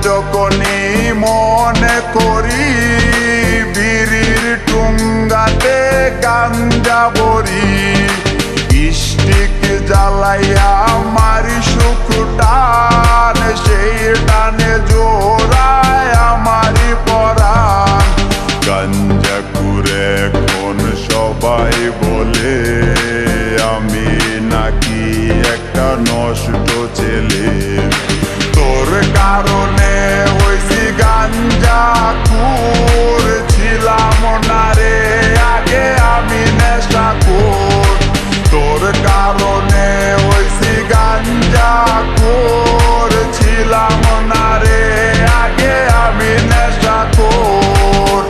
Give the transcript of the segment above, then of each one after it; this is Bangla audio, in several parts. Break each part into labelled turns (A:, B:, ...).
A: যখনই মনে করি বিড়ির টুঙ্গাতে গাঞ্জা বড়ি, স্টিক জ্বালাইয়া মারি সুখ টান, সেই টানে জোড়ায় আমারি পরাণ। গাঞ্জা কুরে এখন সবাই বলে আমি নাকি একটা নষ্ট ছেলে। তোর কারণে হইছি গাঞ্জা খুর, ছিলাম না রে আগে আমি নেশাখোর। তোর কারণে হইছি গাঞ্জা খুর, ছিলাম না রে আগে আমি নেশাখোর।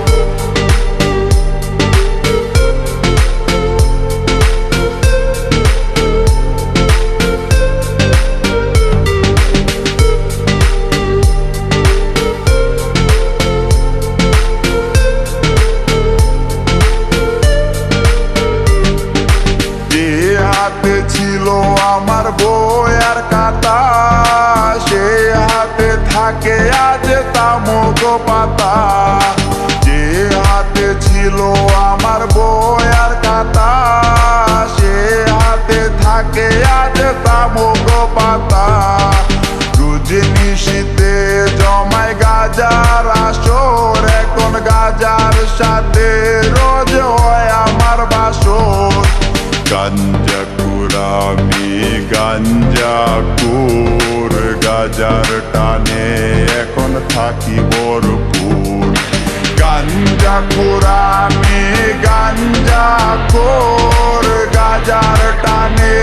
A: হাতে ছিল আমার বই আর খাতা, সে হাতে থাকে আজ তামক পাতা। যে হাতে ছিল আমার বই আর খাতা, সে হাতে থাকে আজ তামক পাতা। রুজনিশীতে জমায় গাজার আসর, এখন গাজার সাথে রোজ হয় আমার বাসর। গাঞ্জা কুরামি গাঞ্জা কুর, গাজার টানে এখন থাকি ভরপুর। গাঞ্জা কুরামি গাঞ্জা কুর, গাজার টানে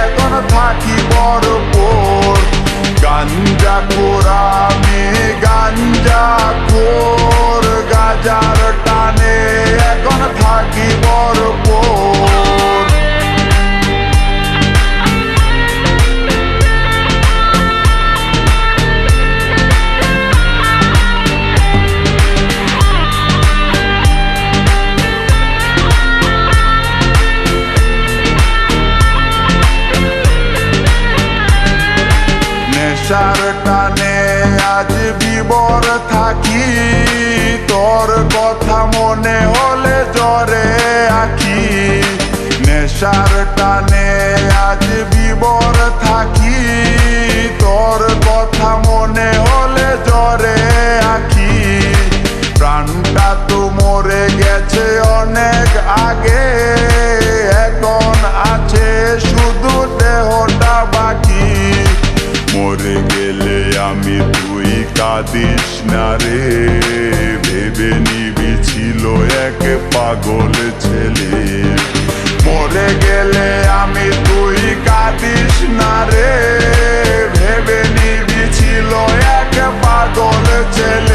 A: এখন থাকি ভরপুর। গাঞ্জা কুরামি গাঞ্জা কুর, গাজার টানে এখন থাকি ভরপুর। নেশার টানে আজ বিবর থাকি, তোর কথা মনে হলে জ্বরে আঁকি। নেশার টানে আজ বিবর থাকি, তোর কথা মনে হলে জ্বরে আঁকি। প্রাণটা তো মরে গেছে অনেক আগে, এখন আছে শুধু দেহটা বাকি। মরে গেলে আমি তুই কাঁদিস না রে, ভেবে নিবি ছিল এক পাগল ছেলে। মরে গেলে আমি তুই কাঁদিস না রে, ভেবে নিবি ছিল এক পাগল ছেলে।